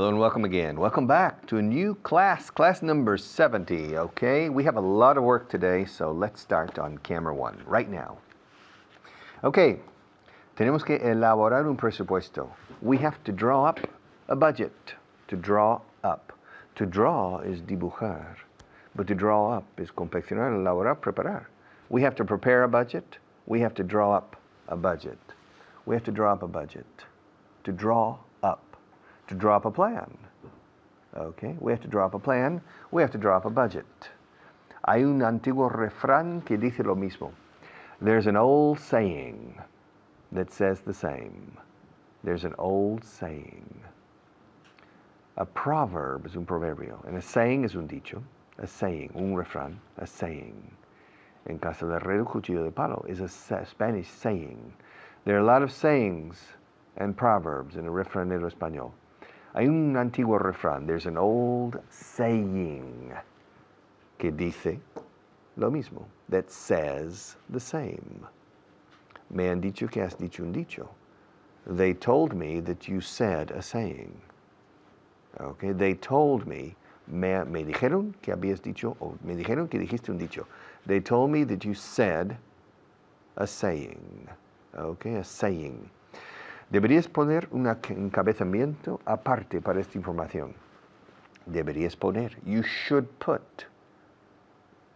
Hello and welcome again. Welcome back to a new class number 70, okay? We have a lot of work today, so let's start on camera 1 right now. Okay, tenemos que elaborar un presupuesto. We have to draw up a budget. To draw up. To draw is dibujar, but to draw up is confeccionar, elaborar, preparar. We have to prepare a budget. We have to draw up a budget. We have to draw up a budget. To draw up. To draw up a plan. Okay, we have to draw up a plan. We have to draw up a budget. Hay un antiguo refrán que dice lo mismo. There's an old saying that says the same. There's an old saying. A proverb is un proverbio, and a saying is un dicho. A saying, un refrán, a saying. En casa del rey, el cuchillo de palo is a Spanish saying. There are a lot of sayings and proverbs in a refranero español. Hay un antiguo refrán. There's an old saying que dice lo mismo, that says the same. Me han dicho que has dicho un dicho. They told me that you said a saying. Okay, they told me, me dijeron que habías dicho, o me dijeron que dijiste un dicho. They told me that you said a saying. Okay, a saying. Deberías poner un encabezamiento aparte para esta información. Deberías poner, you should put,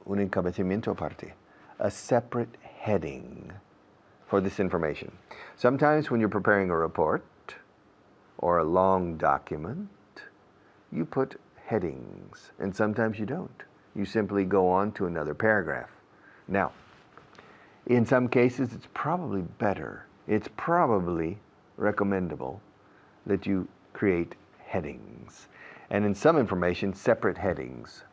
un encabezamiento aparte, a separate heading for this information. Sometimes when you're preparing a report or a long document, you put headings, and sometimes you don't. You simply go on to another paragraph. Now, in some cases, it's probably better. It's probably recommendable that you create headings. And in some information, separate headings.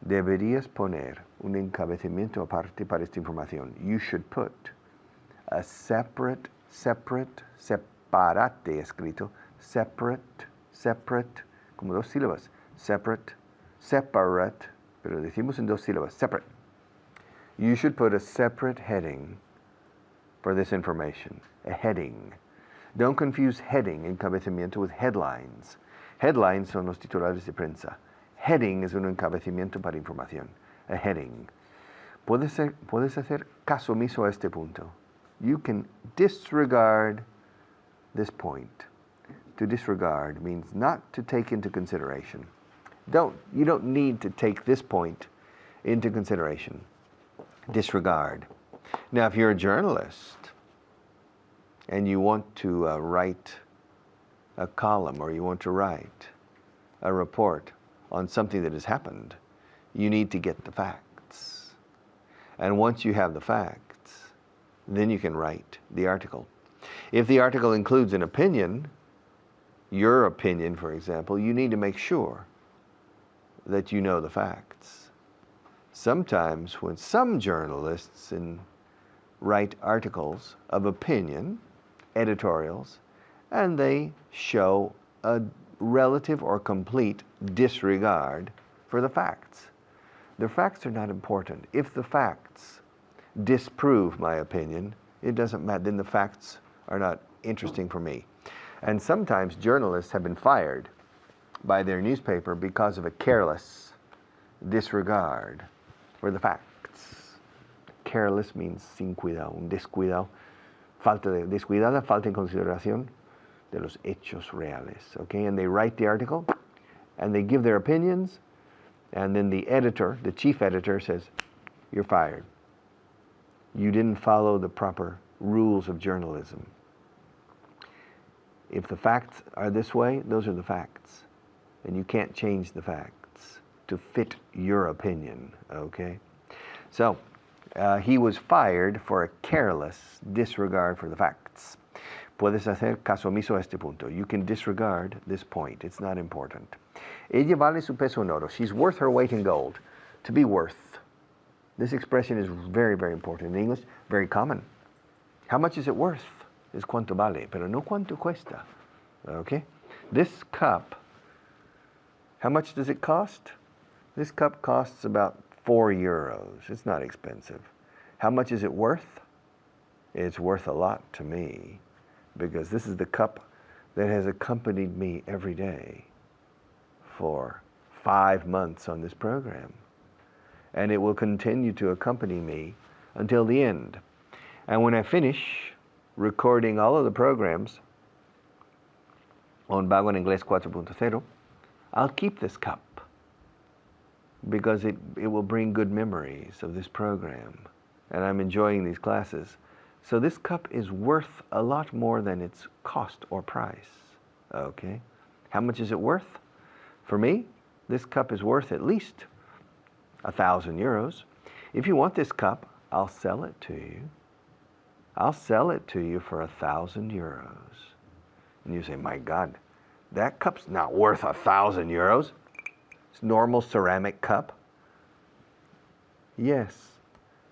Deberías poner un encabezamiento aparte para esta información. You should put a separate, separate escrito, separate, como dos sílabas, separate, pero decimos en dos sílabas, separate. You should put a separate heading for this information, a heading. Don't confuse heading, encabezamiento, with headlines. Headlines son los titulares de prensa. Heading es un encabezamiento para información, a heading. Puedes hacer caso omiso a este punto. You can disregard this point. To disregard means not to take into consideration. You don't need to take this point into consideration. Disregard. Now, if you're a journalist and you want to write a column or you want to write a report on something that has happened, you need to get the facts. And once you have the facts, then you can write the article. If the article includes an opinion, your opinion, for example, you need to make sure that you know the facts. Sometimes when some journalists write articles of opinion, editorials, and they show a relative or complete disregard for the facts. The facts are not important. If the facts disprove my opinion, it doesn't matter. Then the facts are not interesting for me. And sometimes journalists have been fired by their newspaper because of a careless disregard for the facts. Careless means sin cuidado, un descuidado, descuidada, falta en consideración de los hechos reales. Okay, and they write the article, and they give their opinions, and then the editor, the chief editor, says, "You're fired. You didn't follow the proper rules of journalism." If the facts are this way, those are the facts. And you can't change the facts to fit your opinion, okay? So, he was fired for a careless disregard for the facts. Puedes hacer caso omiso a este punto. You can disregard this point. It's not important. Ella vale su peso en oro. She's worth her weight in gold. To be worth. This expression is very, very important. In English, very common. How much is it worth? Es cuánto vale, pero no cuánto cuesta. Okay? This cup, how much does it cost? This cup costs about 4 euros. It's not expensive. How much is it worth? It's worth a lot to me because this is the cup that has accompanied me every day. for 5 months on this program. And it will continue to accompany me until the end. And when I finish recording all of the programs on Bago en Inglés 4.0, I'll keep this cup because it will bring good memories of this program. And I'm enjoying these classes. So this cup is worth a lot more than its cost or price. Okay? How much is it worth? For me, this cup is worth at least 1,000 euros. If you want this cup, I'll sell it to you. I'll sell it to you for 1,000 euros. And you say, my God, that cup's not worth 1,000 euros. It's a normal ceramic cup. Yes,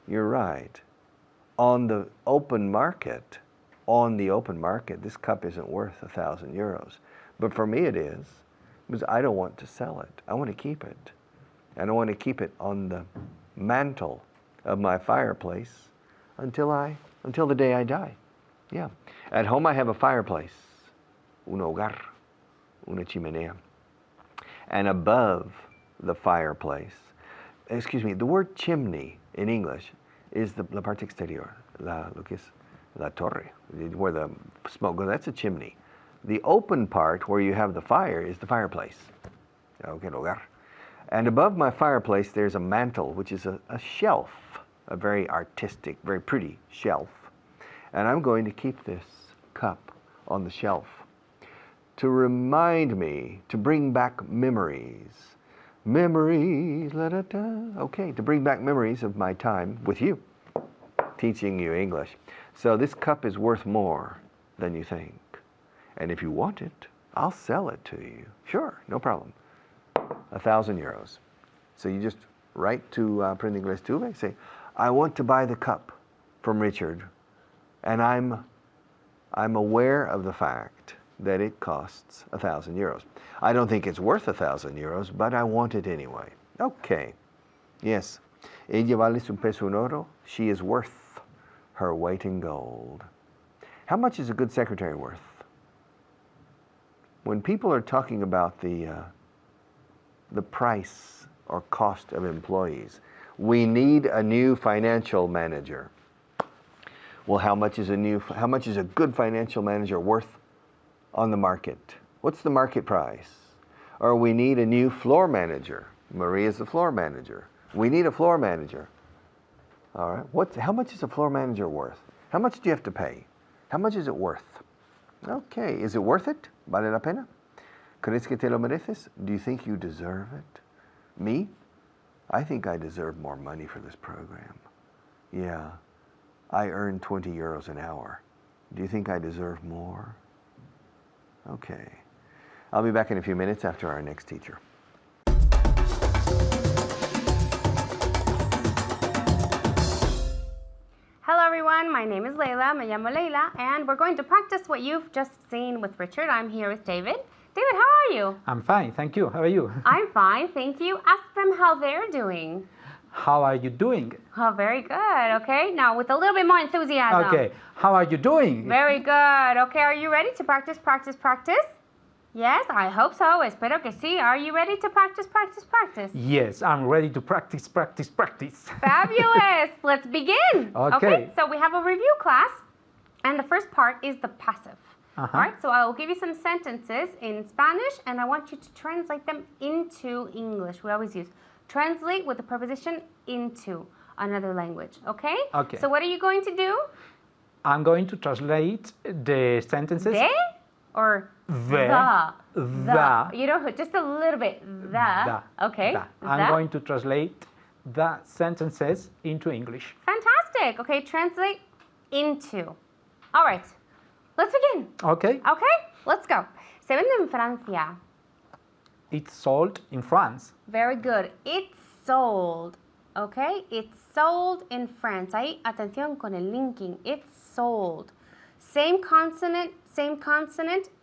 you're right. On the open market, this cup isn't worth 1,000 euros. But for me it is, because I don't want to sell it. I want to keep it. And I want to keep it on the mantle of my fireplace until the day I die. Yeah. At home I have a fireplace, un hogar, una chimenea. And above the fireplace, the word chimney in English is la parte exterior, lo que es la torre, where the smoke goes. That's a chimney. The open part where you have the fire is the fireplace. Okay, hogar. And above my fireplace there's a mantle, which is a shelf, a very artistic, very pretty shelf. And I'm going to keep this cup on the shelf to remind me, to bring back memories. Memories, okay, to bring back memories of my time with you, teaching you English. So this cup is worth more than you think. And if you want it, I'll sell it to you. Sure, no problem. 1,000 euros. So you just write to Aprende Inglés Tuve, say, I want to buy the cup from Richard, and I'm aware of the fact that it costs 1,000 euros. I don't think it's worth 1,000 euros, but I want it anyway. Okay. Yes. Ella vale su peso en oro. She is worth her weight in gold. How much is a good secretary worth? When people are talking about the price or cost of employees, we need a new financial manager. Well, how much is a good financial manager worth on the market? What's the market price? Or we need a new floor manager. Maria's the floor manager. We need a floor manager. All right. How much is a floor manager worth? How much do you have to pay? How much is it worth? Okay. Is it worth it? ¿Vale la pena? ¿Crees que te lo mereces? Do you think you deserve it? Me? I think I deserve more money for this program. Yeah. I earn 20 euros an hour. Do you think I deserve more? Okay. I'll be back in a few minutes after our next teacher. Hello everyone, my name is Layla, me llamo Layla, and we're going to practice what you've just seen with Richard. I'm here with David. David, how are you? I'm fine, thank you. How are you? I'm fine, thank you. Ask them how they're doing. How are you doing? Oh, very good. Okay, now with a little bit more enthusiasm. Okay, how are you doing? Very good. Okay, are you ready to practice? Yes, I hope so. Espero que sí. Are you ready to practice? Yes, I'm ready to practice. Fabulous. Let's begin. Okay. So we have a review class, and the first part is the passive. All right, so I will give you some sentences in Spanish, and I want you to translate them into English. We always use translate with the preposition into another language, okay? Okay. So what are you going to do? I'm going to translate the sentences. De or the? You know, just a little bit. The. Okay. The. I'm going to translate the sentences into English. Fantastic. Okay, translate into. All right. Let's begin. Okay. Okay, let's go. Se vende en Francia. It's sold in France. Very good. It's sold. Okay, it's sold in France. Ahí, atención con el linking. It's sold. Same consonant.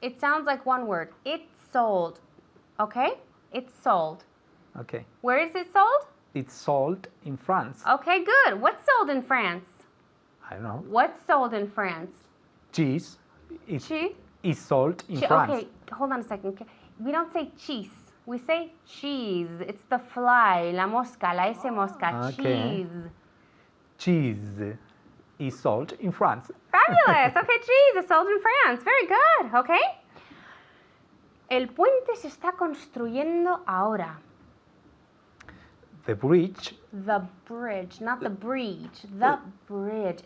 It sounds like one word. It's sold. Okay, it's sold. Okay. Where is it sold? It's sold in France. Okay, good. What's sold in France? I don't know. What's sold in France? Cheese. Cheese? Is sold in France. Okay, hold on a second. We don't say cheese. We say cheese. It's the fly, la mosca, la S mosca, Okay. cheese. Cheese is sold in France. Fabulous. Okay, cheese is sold in France. Very good. Okay. El puente se está construyendo ahora. The bridge, The bridge, not the breach. The bridge.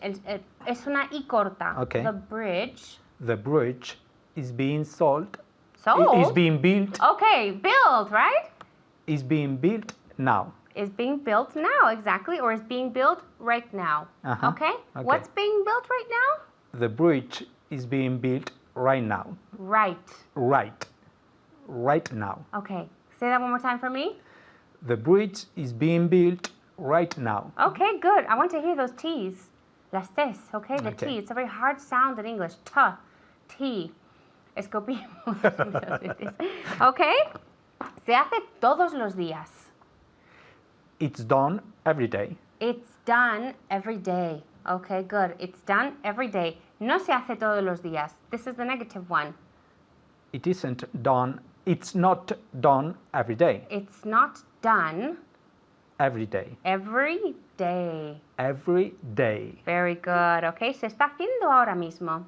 Es una I corta. Okay. The bridge. is being sold. Sold? Is being built. Okay, built, right? Is being built now. Is being built now, exactly, or is being built right now. Uh-huh. Okay? Okay. What's being built right now? The bridge is being built right now. Right. Right now. Okay. Say that one more time for me. The bridge is being built right now. Okay, good. I want to hear those T's. Las T's, okay? The Okay. T. It's a very hard sound in English. T. Escopimos muchas veces. Okay? Se hace todos los días. It's done every day. It's done every day. Okay, good. It's done every day. No se hace todos los días. This is the negative one. It isn't done. It's not done every day. It's not done Every day. every day. Every day. Very good. Okay, se está haciendo ahora mismo.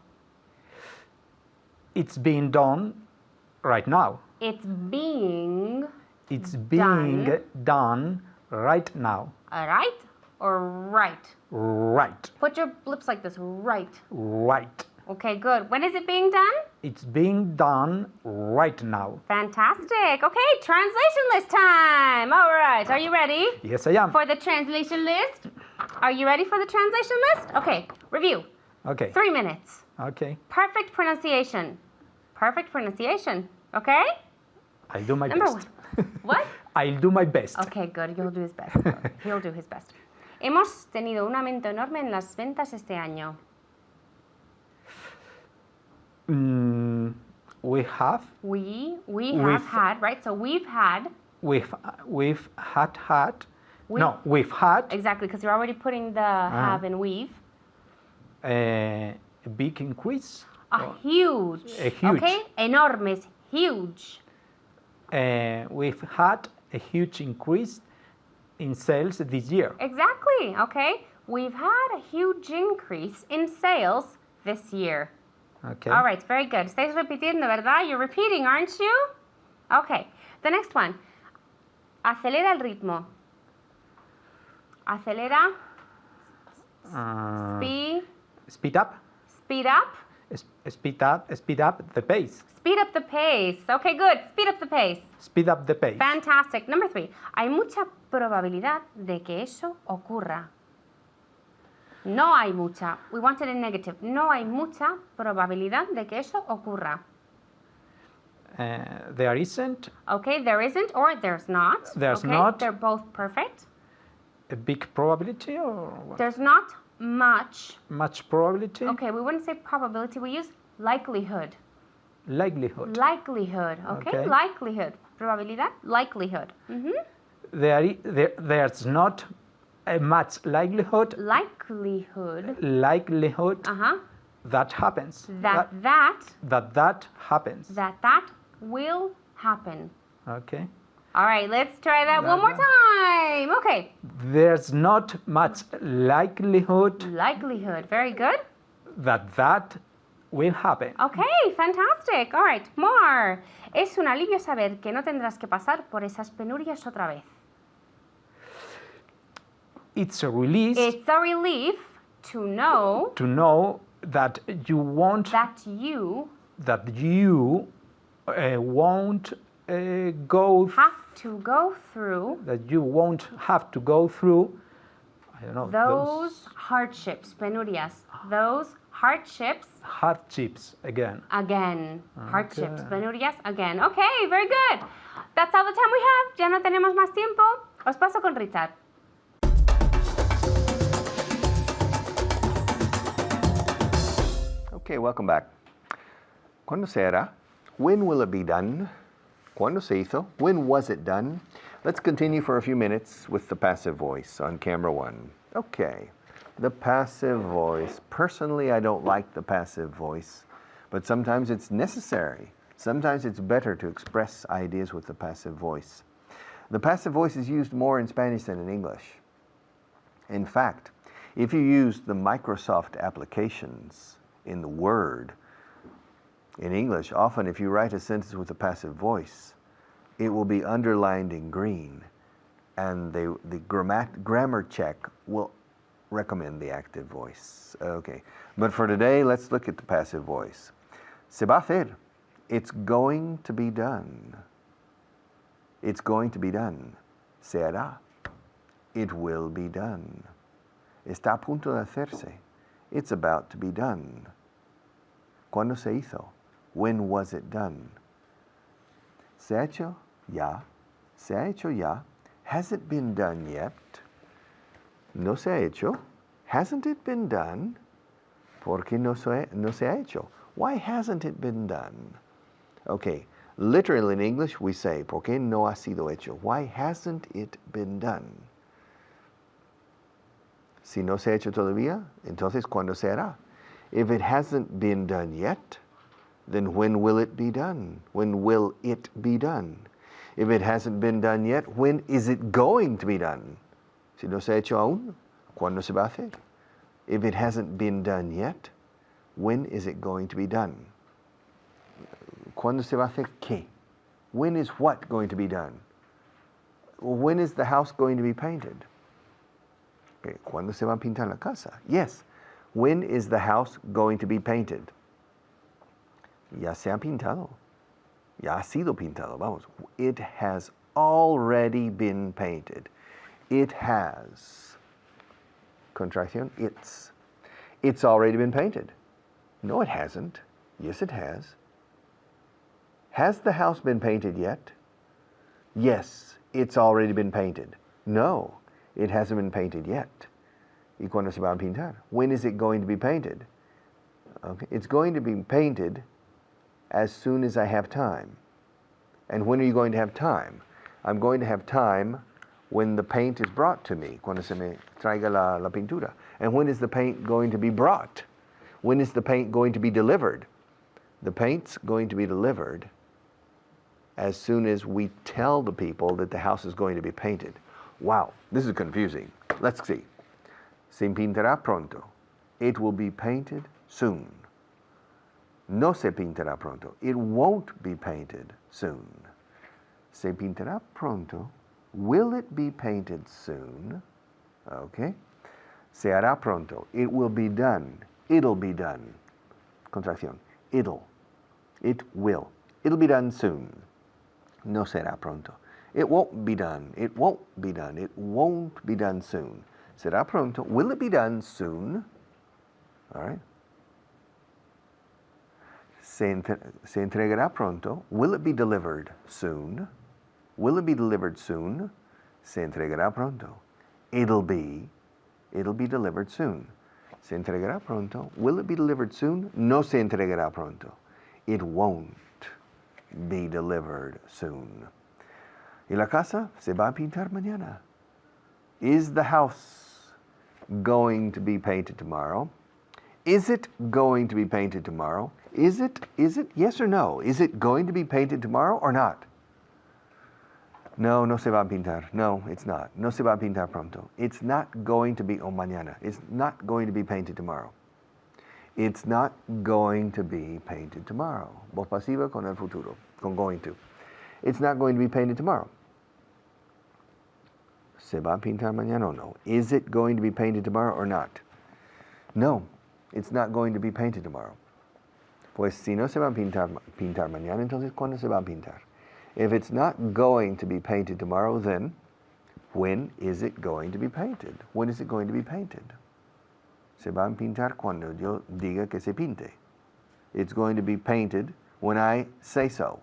It's being done right now. It's being, It's being done right now. right or right? Right. Put your lips like this, right. Right. Okay, good. When is it being done? It's being done right now. Fantastic. Okay, translation list time. All right, are you ready Yes, I am. for the translation list? Are you ready for the translation list? Okay, review. Okay. 3 minutes. Okay. Perfect pronunciation. Perfect pronunciation. Okay? I'll do my Number best. What? I'll do my best. Okay, good. He'll do his best. He'll do his best. Hemos tenido un aumento enorme en las ventas este año. We have We We've- have had, right? So we've had, we've had We've- no we've had exactly, because you're already putting the have in we've. a big increase. A huge. A huge. Okay? Enorme is huge. We've had a huge increase in sales this year. Exactly. Okay? We've had a huge increase in sales this year. Okay. All right, very good. Estáis repitiendo, ¿verdad? You're repeating, aren't you? Okay. The next one. Acelera el ritmo. Acelera. Uh, Speed. speed up. Speed up. Speed up the pace. Speed up the pace. Okay, good. Speed up the pace. Speed up the pace. Fantastic. Number 3. Hay mucha probabilidad de que eso ocurra. No hay mucha. We wanted a negative. No hay mucha probabilidad de que eso ocurra. There isn't Okay, there isn't or there's not. There's okay? not. They're both perfect. a big probability or what? There's not much. Much probability. Okay, we wouldn't say probability. We use likelihood. Likelihood. Likelihood. Okay, Okay. likelihood. Probabilidad. Likelihood. There's not a much likelihood Likelihood. likelihood that happens. That happens. that will happen. Okay. All right, let's try that one That- more time. Okay. There's not much likelihood Likelihood. Very good. that will happen. Okay, fantastic. All right, more. Es un alivio saber que no tendrás que pasar por esas penurias otra vez. It's a release It's a relief to know to know that you won't that you won't go have to go through that you won't have to go through. I don't know those hardships, penurias, those hardships hardships again. again. Hardships, Okay. penurias again. Okay, very good. That's all the time we have. Ya no tenemos más tiempo. Os paso con Richard. Okay, welcome back. ¿Cuándo se hará? When will it be done? ¿Cuándo se hizo? When was it done? Let's continue for a few minutes with the passive voice on camera 1. Okay, the passive voice. Personally, I don't like the passive voice, but sometimes it's necessary. Sometimes it's better to express ideas with the passive voice. The passive voice is used more in Spanish than in English. In fact, if you use the Microsoft applications in the Word, in English, often if you write a sentence with a passive voice, it will be underlined in green, and the grammar check will recommend the active voice. Okay, but for today, let's look at the passive voice. Se va a hacer. It's going to be done. It's going to be done. Se hará. It will be done. Está a punto de hacerse. It's about to be done. ¿Cuándo se hizo? When was it done? ¿Se ha hecho ya? ¿Se ha hecho ya? Has it been done yet? No se ha hecho. Hasn't it been done? ¿Por qué no se ha hecho? Why hasn't it been done? Okay, literally in English we say, ¿por qué no ha sido hecho? Why hasn't it been done? Si no se ha hecho todavía, entonces ¿cuándo se hará? If it hasn't been done yet, then when will it be done? When will it be done? If it hasn't been done yet, when is it going to be done? Si no se ha hecho aún, ¿cuándo se va a hacer? If it hasn't been done yet, when is it going to be done? ¿Cuándo se va a hacer qué? When is what going to be done? When is the house going to be painted? Okay. ¿Cuándo se va a pintar la casa? Yes. When is the house going to be painted? Ya se ha pintado. Ya ha sido pintado. Vamos. It has already been painted. It has. Contracción. It's. It's already been painted. No, it hasn't. Yes, it has. Has the house been painted yet? Yes, it's already been painted. No, it hasn't been painted yet. ¿Y cuándo se va a pintar? When is it going to be painted? Okay. It's going to be painted as soon as I have time. And when are you going to have time? I'm going to have time when the paint is brought to me, cuando se me traiga la pintura. And when is the paint going to be brought? When is the paint going to be delivered? The paint's going to be delivered as soon as we tell the people that the house is going to be painted. Wow, this is confusing. Let's see. Se pintará pronto. It will be painted soon. No se pintará pronto. It won't be painted soon. Se pintará pronto. Will it be painted soon? Okay. Se hará pronto. It will be done. It'll be done. Contracción. It'll. It will. It'll be done soon. No será pronto. It won't be done. It won't be done. It won't be done soon. Será pronto. Will it be done soon? All right. Se entregará pronto. Will it be delivered soon? Will it be delivered soon? Se entregará pronto. It'll be delivered soon. Se entregará pronto. Will it be delivered soon? No se entregará pronto. It won't be delivered soon. ¿Y la casa se va a pintar mañana? Is the house going to be painted tomorrow? Is it going to be painted tomorrow? Is it? Yes or no? Is it going to be painted tomorrow or not? No, no se va a pintar. No, it's not. No se va a pintar pronto. It's not going to be mañana. It's not going to be painted tomorrow. It's not going to be painted tomorrow. Voz pasiva con el futuro, con going to. It's not going to be painted tomorrow. ¿Se va a pintar mañana o no? Is it going to be painted tomorrow or not? No, it's not going to be painted tomorrow. Pues si no se va a pintar mañana, entonces ¿cuándo se va a pintar? If it's not going to be painted tomorrow, then when is it going to be painted? When is it going to be painted? Se va a pintar cuando yo diga que se pinte. It's going to be painted when I say so.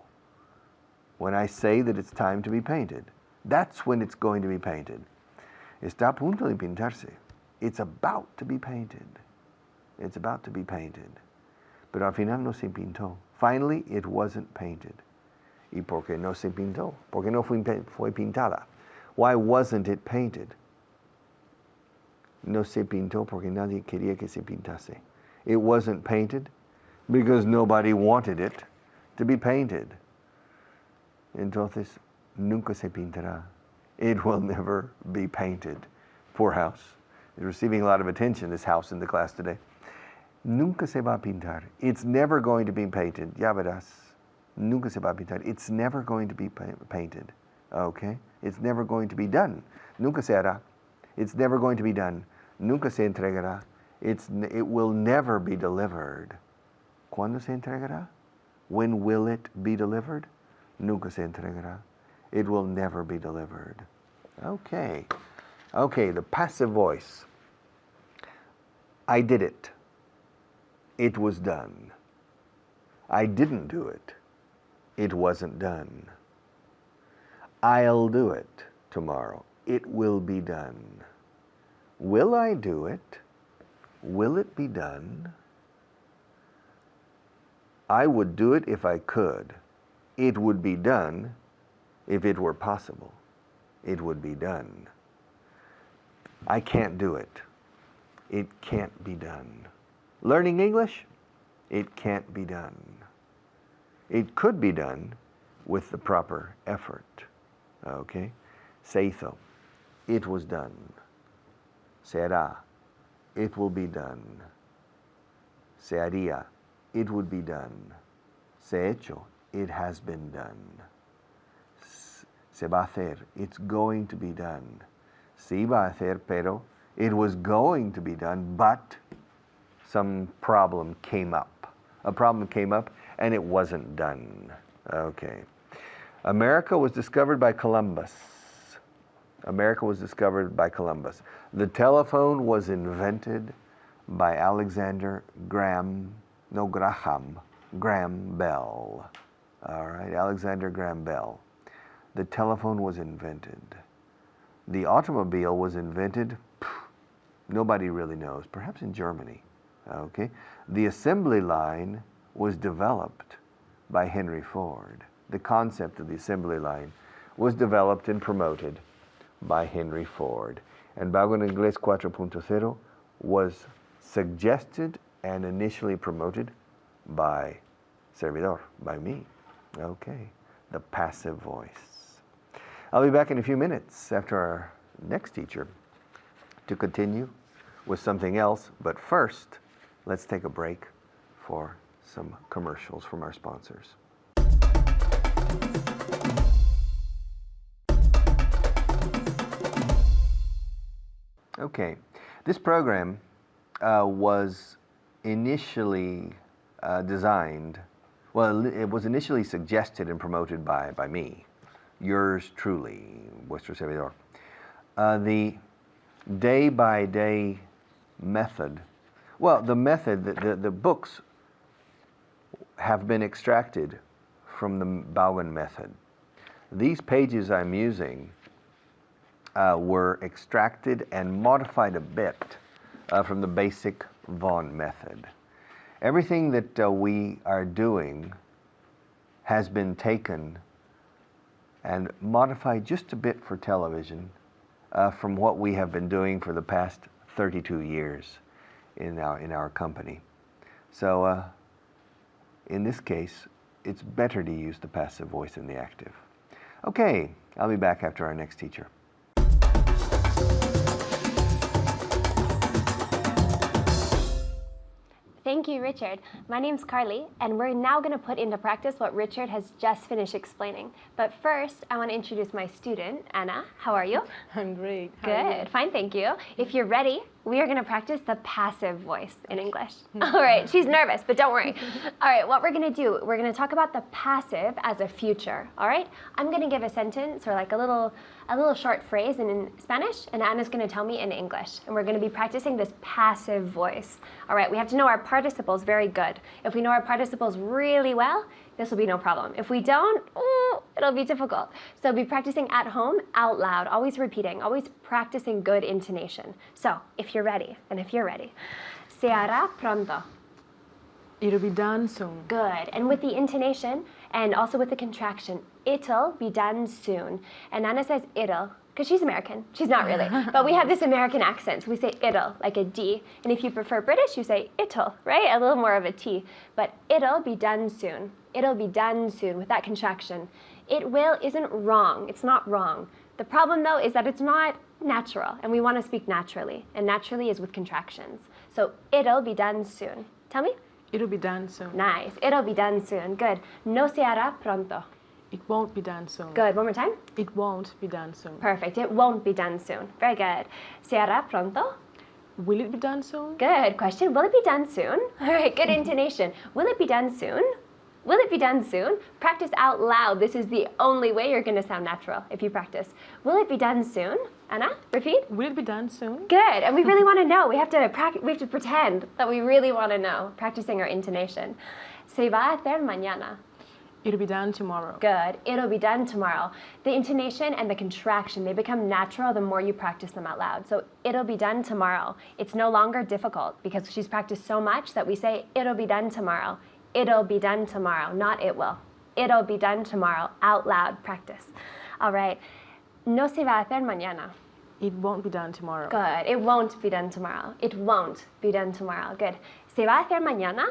When I say that it's time to be painted. That's when it's going to be painted. Está a punto de pintarse. It's about to be painted. It's about to be painted. Pero al final no se pintó. Finally, it wasn't painted. ¿Y por qué no se pintó? ¿Por qué no fue pintada? Why wasn't it painted? No se pintó porque nadie quería que se pintase. It wasn't painted because nobody wanted it to be painted. Entonces, nunca se pintará. It will never be painted. Poor house. It's receiving a lot of attention, this house in the class today. Nunca se va a pintar. It's never going to be painted. Ya verás. Nunca se va a pintar. It's never going to be painted. Okay? It's never going to be done. Nunca se hará. It's never going to be done. Nunca se entregará. It will never be delivered. ¿Cuándo se entregará? When will it be delivered? Nunca se entregará. It will never be delivered. Okay. Okay, the passive voice. I did it. It was done. I didn't do it. It wasn't done. I'll do it tomorrow. It will be done. Will I do it? Will it be done? I would do it if I could. It would be done if it were possible. It would be done. I can't do it. It can't be done. Learning English? It can't be done. It could be done with the proper effort. Okay? Se hizo. It was done. Se hará. It will be done. Se haría. It would be done. Se hecho. It has been done. Se va a hacer. It's going to be done. Se iba a hacer, pero it was going to be done, but some problem came up. A problem came up and it wasn't done. Okay. America was discovered by Columbus. America was discovered by Columbus. The telephone was invented by Graham Bell. All right, Alexander Graham Bell. The telephone was invented. The automobile was invented, nobody really knows, perhaps in Germany. Okay. The assembly line was developed by Henry Ford. The concept of the assembly line was developed and promoted by Henry Ford. And Vago en Inglés 4.0 was suggested and initially promoted by servidor, by me. Okay, the passive voice. I'll be back in a few minutes after our next teacher to continue with something else. But first, let's take a break for some commercials from our sponsors. Okay, this program was initially designed, well, it was initially suggested and promoted by me, yours truly, vuestro servidor. The day-by-day method, well, the method, the books have been extracted from the Vaughan method. These pages I'm using were extracted and modified a bit from the basic Vaughan method. Everything that we are doing has been taken and modified just a bit for television from what we have been doing for the past 32 years in our company. So in this case, it's better to use the passive voice than the active. Okay, I'll be back after our next teacher. Thank you, Richard. My name's Carly, and we're now going to put into practice what Richard has just finished explaining. But first, I want to introduce my student, Anna. How are you? I'm great. How are you? Good. Fine, thank you. If you're ready, we are going to practice the passive voice in English. All right, she's nervous, but don't worry. All right, what we're going to do, we're going to talk about the passive as a future, all right? I'm going to give a sentence or like a little short phrase in Spanish, and Anna's going to tell me in English. And we're going to be practicing this passive voice. All right, we have to know our participles very good. If we know our participles really well, this will be no problem. If we don't, it'll be difficult. So be practicing at home out loud, always repeating, always practicing good intonation. So if you're ready, and if you're ready, se hará pronto. It'll be done soon. Good. And with the intonation, And also with the contraction, it'll be done soon. And Anna says it'll, because she's American. She's not really. But we have this American accent. So we say it'll, like a D. And if you prefer British, you say it'll, right? A little more of a T. But it'll be done soon. It'll be done soon with that contraction. It will isn't wrong. It's not wrong. The problem, though, is that it's not natural. And we want to speak naturally. And naturally is with contractions. So it'll be done soon. Tell me. It'll be done soon. Nice. It'll be done soon. Good. No se hará pronto. It won't be done soon. Good. One more time. It won't be done soon. Perfect. It won't be done soon. Very good. Se hará pronto. Will it be done soon? Good question. Will it be done soon? All right. Good intonation. Will it be done soon? Will it be done soon? Practice out loud. This is the only way you're going to sound natural if you practice. Will it be done soon? Anna, repeat. Will it be done soon? Good. And we really want to know. We have to pretend that we really want to know, practicing our intonation. Se va a hacer mañana. It'll be done tomorrow. Good. It'll be done tomorrow. The intonation and the contraction, they become natural the more you practice them out loud. So it'll be done tomorrow. It's no longer difficult because she's practiced so much that we say it'll be done tomorrow. It'll be done tomorrow, not it will. It'll be done tomorrow, out loud practice. All right. No se va a hacer mañana. It won't be done tomorrow. Good. It won't be done tomorrow. It won't be done tomorrow. Good. Se va a hacer mañana.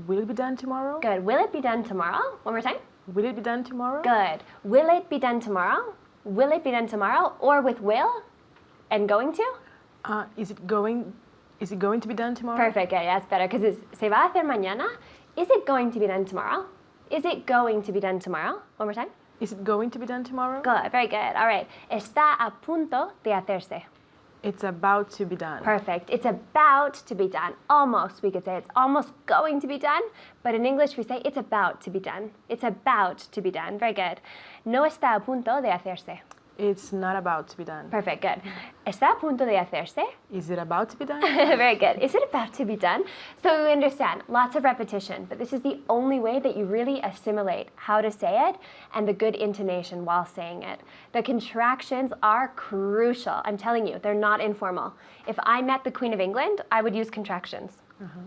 Will it be done tomorrow? Good. Will it be done tomorrow? One more time. Will it be done tomorrow? Good. Will it be done tomorrow? Will it be done tomorrow? Or with will and going to? Is it going to be done tomorrow? Perfect. Yeah, that's better because it's se va a hacer mañana. Is it going to be done tomorrow? Is it going to be done tomorrow? One more time. Is it going to be done tomorrow? Good. Very good. All right. Está a punto de hacerse. It's about to be done. Perfect. It's about to be done. Almost, we could say it's almost going to be done, but in English we say it's about to be done. It's about to be done. Very good. No está a punto de hacerse. It's not about to be done. Perfect. Good. Está a punto de hacerse. Is it about to be done? Very good. Is it about to be done? So we understand lots of repetition, but this is the only way that you really assimilate how to say it and the good intonation while saying it. The contractions are crucial. I'm telling you, they're not informal. If I met the Queen of England, I would use contractions.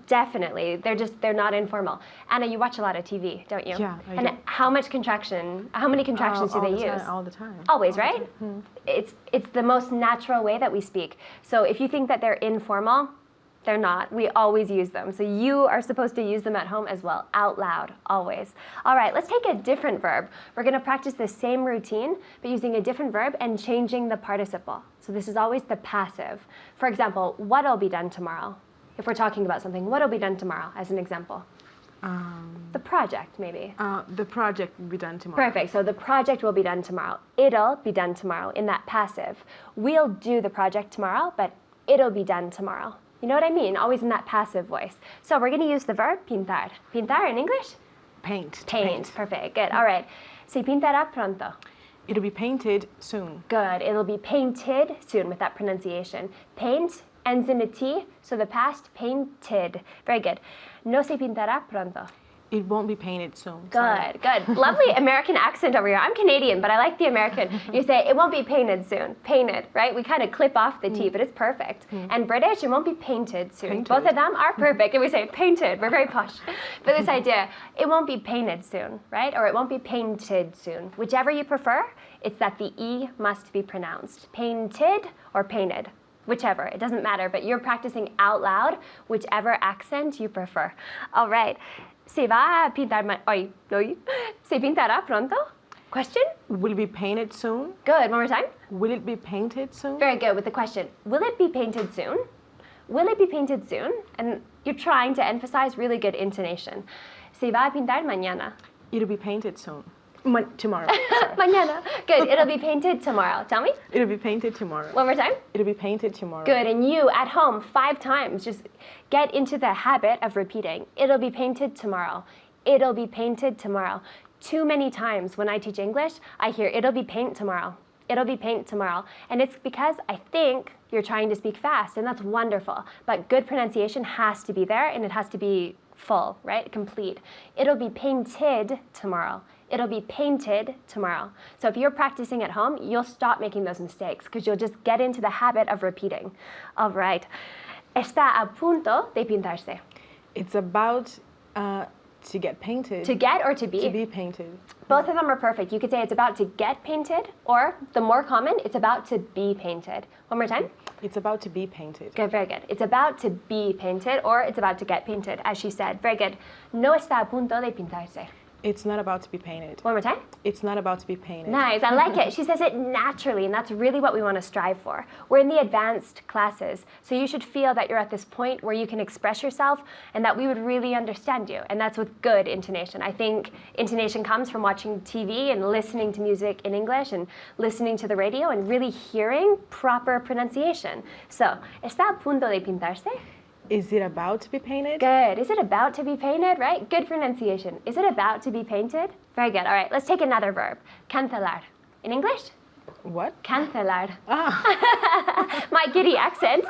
Definitely. They're not informal. Anna, you watch a lot of TV, don't you? Yeah, I And do. how many contractions do they use? All the time. Always, right? It's the most natural way that we speak. So if you think that they're informal, they're not. We always use them. So you are supposed to use them at home as well, out loud, always. All right, let's take a different verb. We're going to practice the same routine, but using a different verb and changing the participle. So this is always the passive. For example, what'll be done tomorrow? If we're talking about something, what'll be done tomorrow, as an example? The project, maybe. The project will be done tomorrow. Perfect. So the project will be done tomorrow. It'll be done tomorrow in that passive. We'll do the project tomorrow, but it'll be done tomorrow. You know what I mean? Always in that passive voice. So we're going to use the verb pintar. Pintar in English? Paint. Paint. Perfect. Good. All right. Se pintará pronto. It'll be painted soon. Good. It'll be painted soon with that pronunciation. Paint ends in a T, so the past, painted. Very good. No se pintará pronto. It won't be painted soon. Sorry. Good, good. Lovely American accent over here. I'm Canadian, but I like the American. You say, it won't be painted soon. Painted, right? We kind of clip off the T, but it's perfect. And British, it won't be painted soon. Painted. Both of them are perfect. And we say painted. We're very posh. But this idea, it won't be painted soon, right? Or it won't be painted soon. Whichever you prefer, it's that the E must be pronounced. Painted or painted. Whichever, it doesn't matter, but you're practicing out loud, whichever accent you prefer. All right. Se va a pintar Se pintará pronto? Question? Will it be painted soon? Good. One more time. Will it be painted soon? Very good with the question. Will it be painted soon? Will it be painted soon? And you're trying to emphasize really good intonation. Se va a pintar mañana. It'll be painted soon. Tomorrow. Sorry. Mañana. Good. It'll be painted tomorrow. Tell me. It'll be painted tomorrow. One more time. It'll be painted tomorrow. Good. And you at home 5 times, just get into the habit of repeating. It'll be painted tomorrow. It'll be painted tomorrow. Too many times when I teach English, I hear it'll be paint tomorrow. It'll be paint tomorrow. And it's because I think you're trying to speak fast, and that's wonderful. But good pronunciation has to be there, and it has to be full, right? Complete. It'll be painted tomorrow. It'll be painted tomorrow. So if you're practicing at home, you'll stop making those mistakes because you'll just get into the habit of repeating. All right. Está a punto de pintarse. It's about To get painted. To get or to be? To be painted. Both of them are perfect. You could say it's about to get painted, or the more common, it's about to be painted. One more time. It's about to be painted. Good, very good. It's about to be painted, or it's about to get painted, as she said. Very good. No está a punto de pintarse. It's not about to be painted. One more time. It's not about to be painted. Nice, I like it. She says it naturally, and that's really what we want to strive for. We're in the advanced classes, so you should feel that you're at this point where you can express yourself and that we would really understand you, and that's with good intonation. I think intonation comes from watching TV and listening to music in English and listening to the radio and really hearing proper pronunciation. So, ¿está a punto de pintarse? Is it about to be painted? Good. Is it about to be painted, right? Good pronunciation. Is it about to be painted? Very good. All right, let's take another verb. Cancelar. In English? What? Cancelar. Ah, My giddy accent.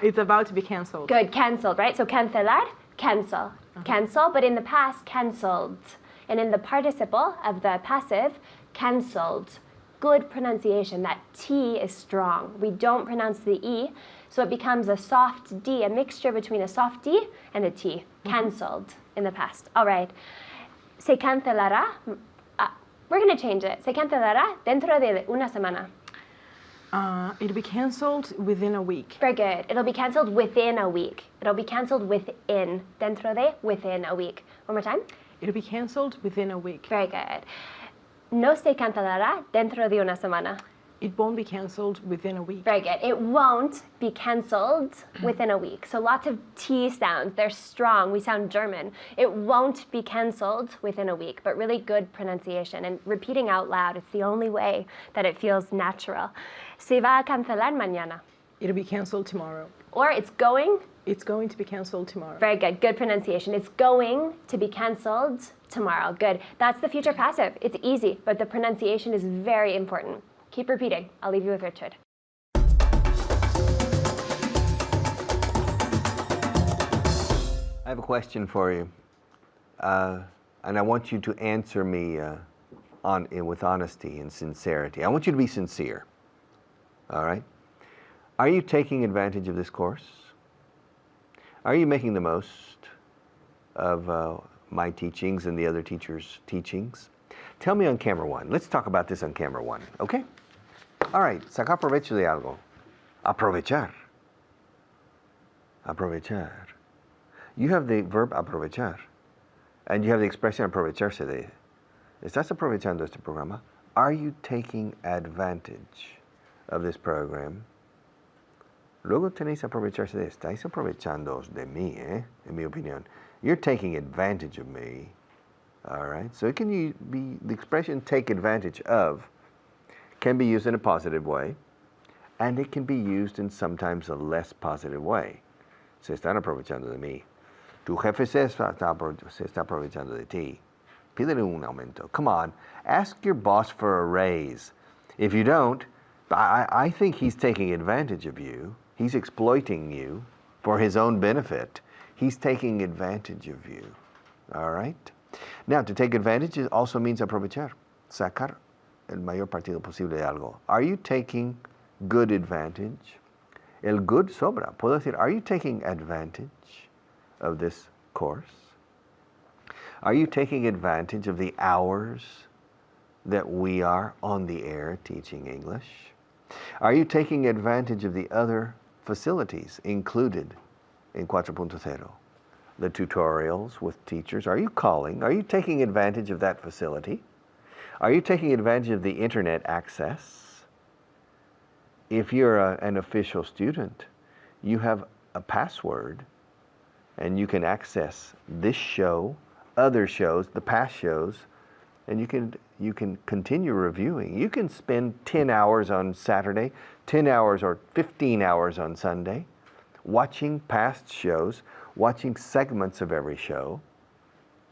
it's about to be cancelled. Good, cancelled, right? So cancelar, cancel. Cancel, but in the past, cancelled. And in the participle of the passive, cancelled. Good pronunciation. That T is strong. We don't pronounce the E, so it becomes a soft D, a mixture between a soft D and a T. Cancelled in the past. All right. Se cancelará. We're going to change it. Se cancelará dentro de una semana. It'll be cancelled within a week. Very good. It'll be cancelled within a week. It'll be cancelled within. Dentro de, within a week. One more time. It'll be cancelled within a week. Very good. No se cancelará dentro de una semana. It won't be cancelled within a week. Very good. It won't be cancelled within a week. So lots of T sounds. They're strong. We sound German. It won't be cancelled within a week, but really good pronunciation. And repeating out loud, it's the only way that it feels natural. Se va a cancelar mañana. It'll be cancelled tomorrow. Or it's going. It's going to be cancelled tomorrow. Very good. Good pronunciation. It's going to be cancelled tomorrow. Good. That's the future passive. It's easy, but the pronunciation is very important. Keep repeating. I'll leave you with Richard. I have a question for you, and I want you to answer me with honesty and sincerity. I want you to be sincere, all right? Are you taking advantage of this course? Are you making the most of my teachings and the other teachers' teachings? Tell me on camera one. Let's talk about this on camera one, okay? All right, sacar provecho de algo. Aprovechar. Aprovechar. You have the verb aprovechar, and you have the expression aprovecharse de. ¿Estás aprovechando este programa? Are you taking advantage of this program? Luego tenéis aprovecharse de. Estáis aprovechándoos de mí, en mi opinión. You're taking advantage of me. All right, so it can be, the expression take advantage of can be used in a positive way, and it can be used in sometimes a less positive way. Se están aprovechando de mí. Tu jefe se está aprovechando de ti. Pídele un aumento. Come on, ask your boss for a raise. If you don't, I think he's taking advantage of you. He's exploiting you for his own benefit. He's taking advantage of you. All right? Now, to take advantage also means aprovechar, sacar el mayor partido posible de algo. Are you taking good advantage? El good sobra. Puedo decir, are you taking advantage of this course? Are you taking advantage of the hours that we are on the air teaching English? Are you taking advantage of the other facilities included in 4.0? The tutorials with teachers. Are you calling? Are you taking advantage of that facility? Are you taking advantage of the internet access? If you're an official student, you have a password and you can access this show, other shows, the past shows, and you can continue reviewing. You can spend 10 hours on Saturday, 10 hours or 15 hours on Sunday, watching past shows, watching segments of every show.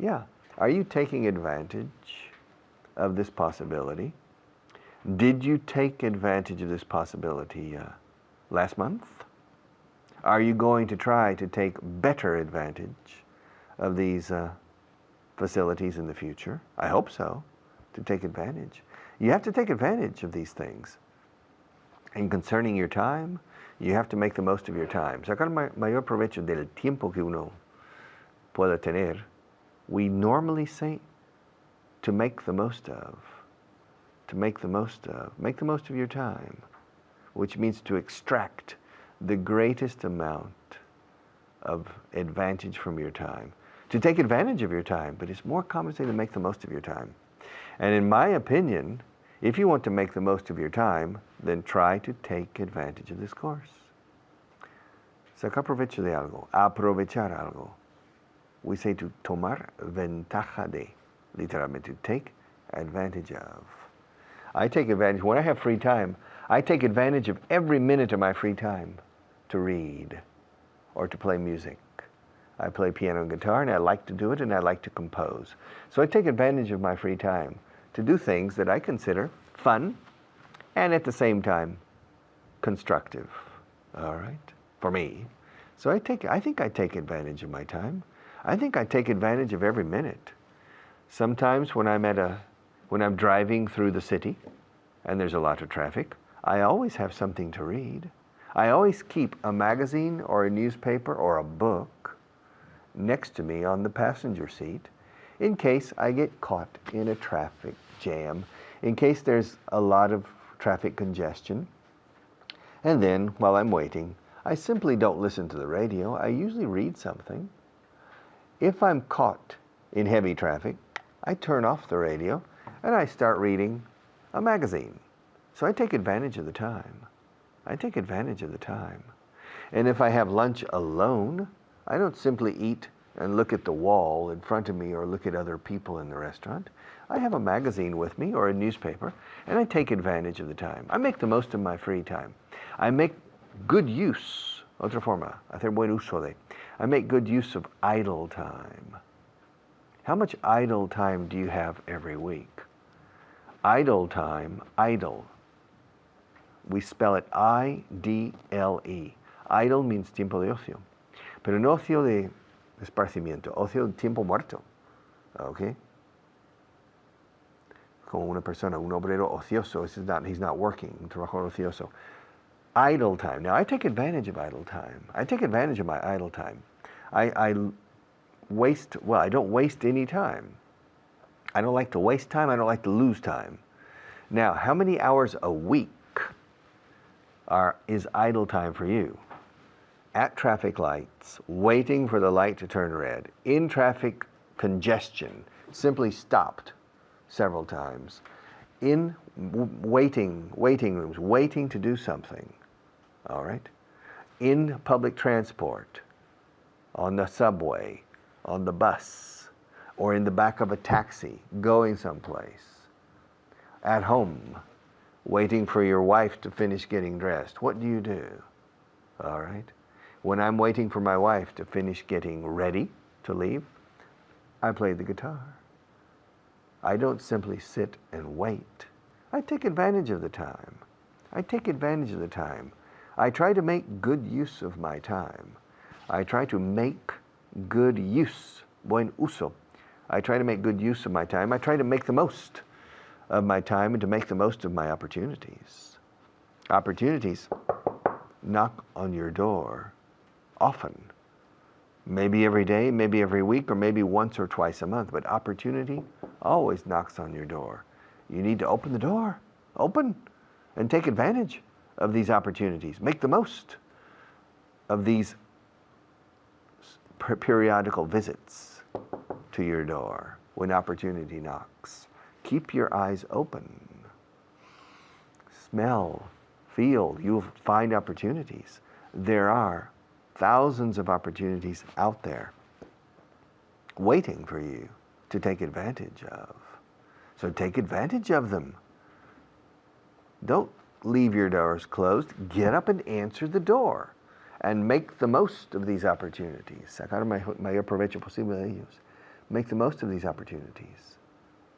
Yeah. Are you taking advantage of this possibility? Did you take advantage of this possibility last month? Are you going to try to take better advantage of these facilities in the future? I hope so, to take advantage. You have to take advantage of these things. And concerning your time, you have to make the most of your time. Sacar mayor provecho del tiempo que uno pueda tener, we normally say to make the most of. To make the most of. Make the most of your time, which means to extract the greatest amount of advantage from your time. To take advantage of your time, but it's more common to say to make the most of your time. And in my opinion, if you want to make the most of your time, then try to take advantage of this course. Sacar provecho de algo, aprovechar algo. We say to tomar ventaja de, literalmente, to take advantage of. I take advantage, when I have free time, I take advantage of every minute of my free time to read or to play music. I play piano and guitar, and I like to do it, and I like to compose. So I take advantage of my free time to do things that I consider fun and at the same time constructive, all right, for me. So I think I take advantage of my time. I think I take advantage of every minute. Sometimes when I'm driving through the city and there's a lot of traffic, I always have something to read. I always keep a magazine or a newspaper or a book next to me on the passenger seat in case I get caught in a traffic jam, in case there's a lot of traffic congestion. And then, while I'm waiting, I simply don't listen to the radio. I usually read something. If I'm caught in heavy traffic, I turn off the radio and I start reading a magazine. So I take advantage of the time. I take advantage of the time. And if I have lunch alone, I don't simply eat and look at the wall in front of me or look at other people in the restaurant. I have a magazine with me or a newspaper, and I take advantage of the time. I make the most of my free time. I make good use, otra forma, hacer buen uso de. I make good use of idle time. How much idle time do you have every week? Idle time, idle. We spell it I-D-L-E. Idle means tiempo de ocio. Pero no ocio de esparcimiento, ocio de tiempo muerto. Okay? Como una persona, un obrero ocioso, he's not working, un trabajador ocioso. Idle time. Now, I take advantage of idle time. I take advantage of my idle time. I don't waste any time. I don't like to waste time. I don't like to lose time. Now, how many hours a week is idle time for you? At traffic lights, waiting for the light to turn red, in traffic congestion, simply stopped several times, in waiting rooms, waiting to do something, all right? In public transport, on the subway, on the bus, or in the back of a taxi, going someplace. At home, waiting for your wife to finish getting dressed. What do you do? All right? When I'm waiting for my wife to finish getting ready to leave, I play the guitar. I don't simply sit and wait. I take advantage of the time. I take advantage of the time. I try to make good use of my time. I try to make good use, buen uso. I try to make good use of my time. I try to make the most of my time and to make the most of my opportunities. Opportunities knock on your door often. Maybe every day, maybe every week, or maybe once or twice a month, but opportunity always knocks on your door. You need to open the door, open, and take advantage of these opportunities. Make the most of these periodical visits to your door when opportunity knocks. Keep your eyes open. Smell, feel, you'll find opportunities. There are thousands of opportunities out there waiting for you to take advantage of. So take advantage of them. Don't leave your doors closed. Get up and answer the door and make the most of these opportunities. Sacar mayor provecho posible de ellos. Make the most of these opportunities.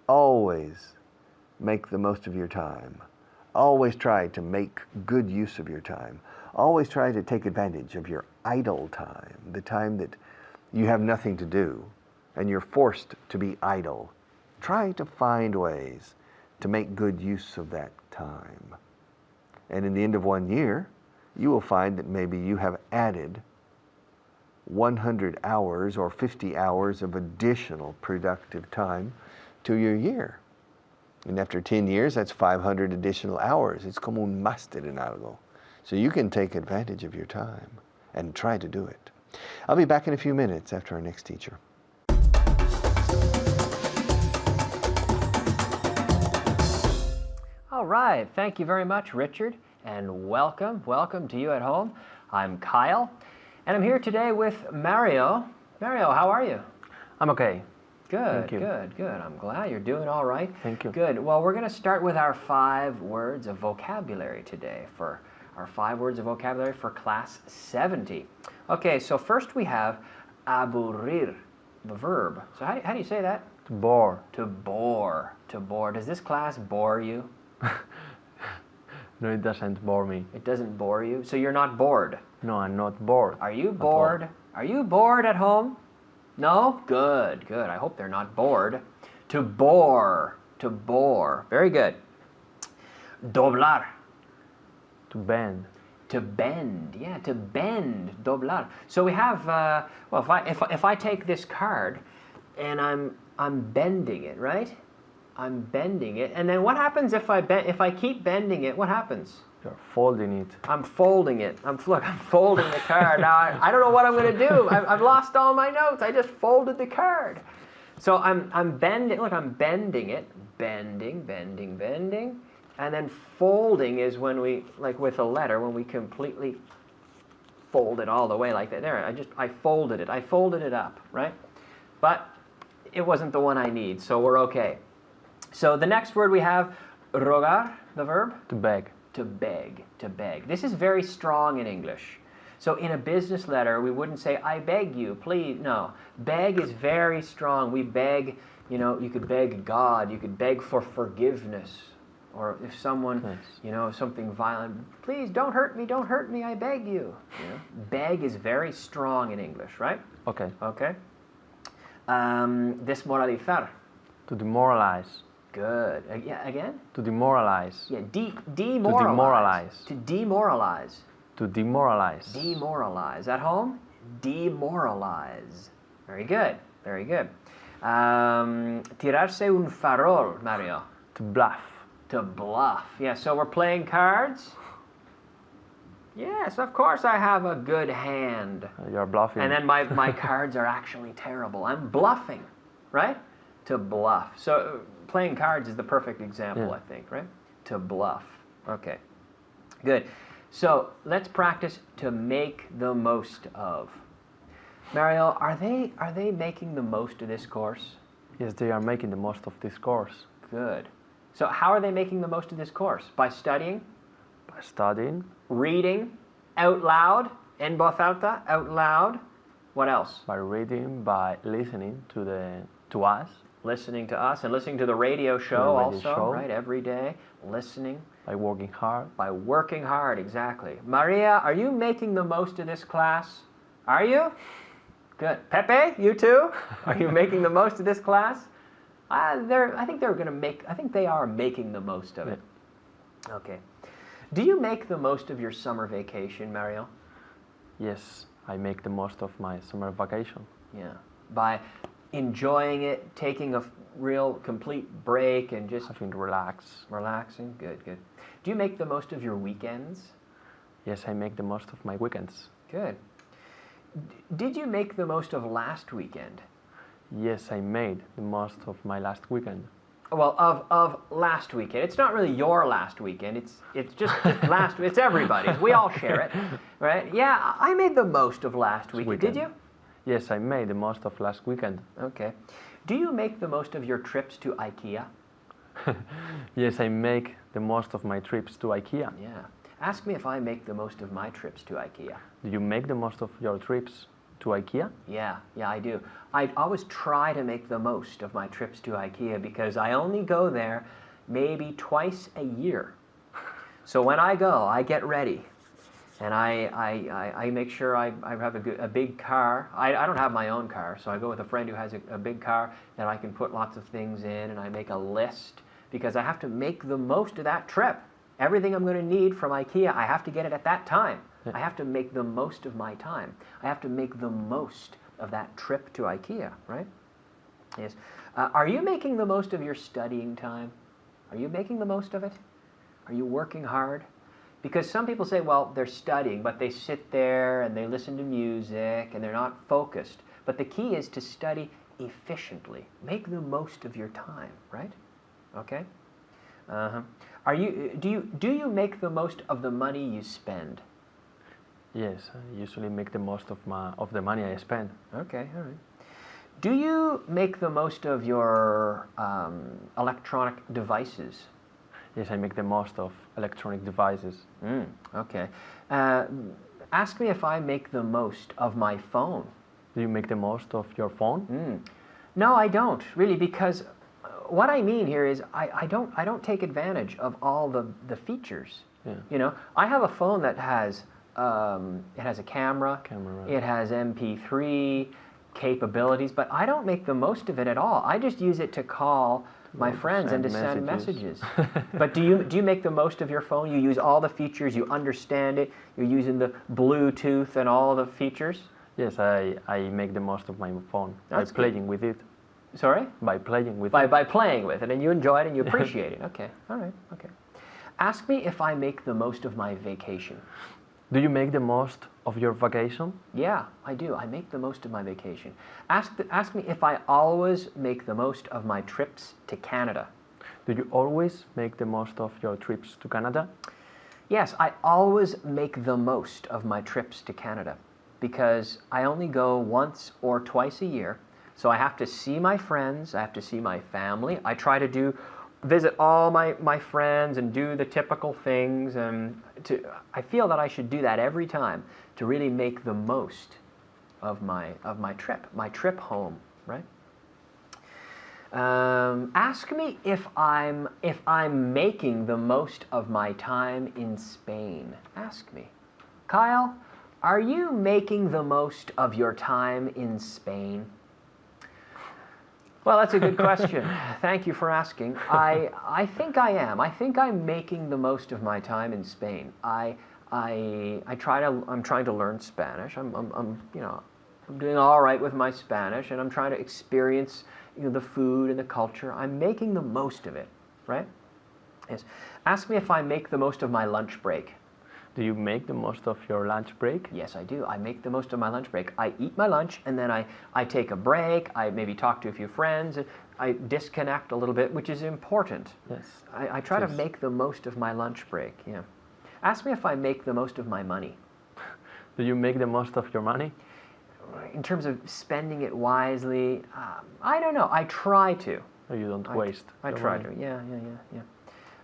Always make the most of your time. Always try to make good use of your time. Always try to take advantage of your idle time, the time that you have nothing to do and you're forced to be idle. Try to find ways to make good use of that time. And in the end of 1 year, you will find that maybe you have added 100 hours or 50 hours of additional productive time to your year. And after 10 years, that's 500 additional hours. It's como un máster en algo. So you can take advantage of your time and try to do it. I'll be back in a few minutes after our next teacher. All right, thank you very much, Richard, and welcome to you at home. I'm Kyle, and I'm here today with Mario. Mario, how are you? I'm okay. Good, Thank you. good. I'm glad you're doing all right. Thank you. Good. Well, we're going to start with our 5 words of vocabulary today for our 5 words of vocabulary for class 70. Okay, so first we have aburrir, the verb. So how do you say that? To bore. To bore. To bore. Does this class bore you? No, it doesn't bore me. It doesn't bore you? So you're not bored? No, I'm not bored. Are you all. bored? Are you bored at home? No? Good, good. I hope they're not bored. To bore. To bore. Very good. Doblar. To bend. To bend. Yeah, to bend. Doblar. So we have, well, if I take this card and I'm bending it, right? I'm bending it. And then what happens if I keep bending it? What happens? You're folding it. I'm folding it. Look, I'm folding the card. Now, I don't know what I'm going to do. I've lost all my notes. I just folded the card. So I'm bending. Look, I'm bending it. Bending. And then folding is when we, like with a letter, when we completely fold it all the way like that. There, I folded it. I folded it up, right? But it wasn't the one I need, so we're okay. So the next word we have, rogar, the verb. To beg. To beg, to beg. This is very strong in English. So in a business letter, we wouldn't say, I beg you, please. No, beg is very strong. We beg, you know, you could beg God, you could beg for forgiveness. Or if someone, Yes. you know, something violent, please don't hurt me, I beg you. You know? Beg is very strong in English, right? Okay. Okay. Desmoralizar. To demoralize. Good. Yeah, again? To demoralize. Yeah, demoralize. To demoralize. To demoralize. Demoralize. At home? Demoralize. Very good. Very good. Tirarse un farol, Mario. To bluff. To bluff. Yeah, so we're playing cards. Yes, of course I have a good hand. You're bluffing. And then my cards are actually terrible. I'm bluffing, right? To bluff. So playing cards is the perfect example, Yeah. I think, right? To bluff. Okay. Good. So let's practice to make the most of. Mario, are they making the most of this course? Yes, they are making the most of this course. Good. So how are they making the most of this course? By studying, By studying, reading, out loud, en voz alta, out loud. What else? by reading, by listening to us, Listening to us and listening to the radio show radio also, show. right? Every day, listening, by working hard. by working hard, exactly. Maria, are you making the most of this class? Are you? Good. Pepe, you too? Are you making the most of this class? I think they are making the most of it. Okay. Do you make the most of your summer vacation, Mario? Yes, I make the most of my summer vacation. Yeah. By enjoying it, taking a real complete break and just Having relax. relaxing. Good, good. Do you make the most of your weekends? Yes, I make the most of my weekends. Good. Did you make the most of last weekend? Yes, I made the most of my last weekend. Well, of last weekend. It's not really your last weekend. It's just last. It's everybody's. We all share it, right? Yeah, I made the most of last weekend. Did you? Yes, I made the most of last weekend. Okay. Do you make the most of your trips to IKEA? Yes, I make the most of my trips to IKEA. Yeah. Ask me if I make the most of my trips to IKEA. Do you make the most of your trips to IKEA? Yeah, I do. I always try to make the most of my trips to IKEA because I only go there maybe twice a year. So when I go, I get ready. And I make sure I have a big car. I don't have my own car, so I go with a friend who has a big car that I can put lots of things in, and I make a list because I have to make the most of that trip. Everything I'm going to need from IKEA, I have to get it at that time. I have to make the most of my time. I have to make the most of that trip to IKEA, right? Yes. Are you making the most of your studying time? Are you making the most of it? Are you working hard? Because some people say, well, they're studying, but they sit there and they listen to music and they're not focused. But the key is to study efficiently. Make the most of your time, right? Okay? Do you make the most of the money you spend? Yes, I usually make the most of the money I spend. Okay, all right. Do you make the most of your electronic devices? Yes, I make the most of electronic devices. Okay. Ask me if I make the most of my phone. Do you make the most of your phone? No, I don't really, because what I mean here is I don't take advantage of all the features. Yeah. You know, I have a phone that has it has a camera, Right. it has MP3 capabilities, but I don't make the most of it at all. I just use it to call my friends and to send messages. But do you make the most of your phone? You use all the features, you understand it, you're using the Bluetooth and all the features? Yes, I make the most of my phone That's by playing with it. Sorry? By playing with it. By playing with it, and you enjoy it and you appreciate it. Okay, all right, okay. Ask me if I make the most of my vacation. Do you make the most of your vacation? Yeah, I do. I make the most of my vacation. Ask me if I always make the most of my trips to Canada. Do you always make the most of your trips to Canada? Yes, I always make the most of my trips to Canada because I only go once or twice a year. So I have to see my friends, I have to see my family. I try to visit all my friends and do the typical things, and I feel that I should do that every time to really make the most of my trip home, right? Ask me if I'm making the most of my time in Spain. Ask me. Kyle, are you making the most of your time in Spain? Well, that's a good question. Thank you for asking. I think I am. I think I'm making the most of my time in Spain. I'm trying to learn Spanish. I'm doing all right with my Spanish, and I'm trying to experience the food and the culture. I'm making the most of it, right? Yes. Ask me if I make the most of my lunch break. Do you make the most of your lunch break? Yes, I do. I make the most of my lunch break. I eat my lunch and then I take a break. I maybe talk to a few friends. I disconnect a little bit, which is important. Yes. I try to make the most of my lunch break. Yeah. Ask me if I make the most of my money. Do you make the most of your money? In terms of spending it wisely, I don't know. I try to. Or you don't waste? I your try money? to. Yeah.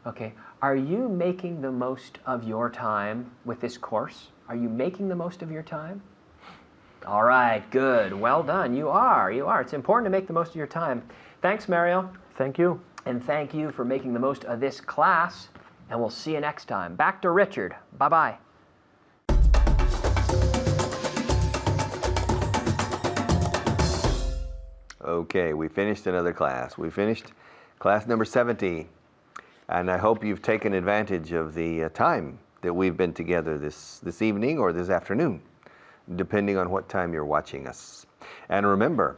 Okay. Are you making the most of your time with this course? Are you making the most of your time? All right, good. Well done. You are. It's important to make the most of your time. Thanks, Mario. Thank you. And thank you for making the most of this class. And we'll see you next time. Back to Richard. Bye-bye. Okay, we finished another class. We finished class number 70. And I hope you've taken advantage of the time that we've been together this evening or this afternoon, depending on what time you're watching us. And remember,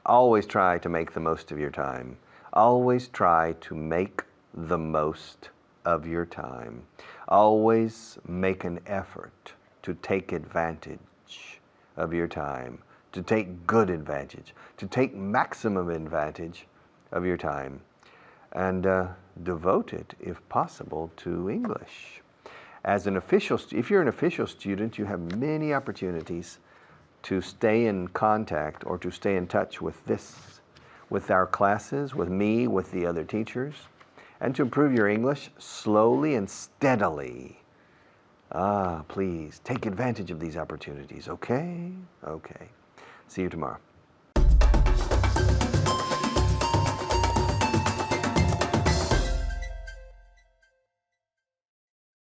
always try to make the most of your time. Always try to make the most of your time. Always make an effort to take advantage of your time, to take good advantage, to take maximum advantage of your time. And devote it, if possible, to English. As an official, if you're an official student, you have many opportunities to stay in contact or to stay in touch with our classes, with me, with the other teachers, and to improve your English slowly and steadily. Please take advantage of these opportunities, okay? Okay. See you tomorrow.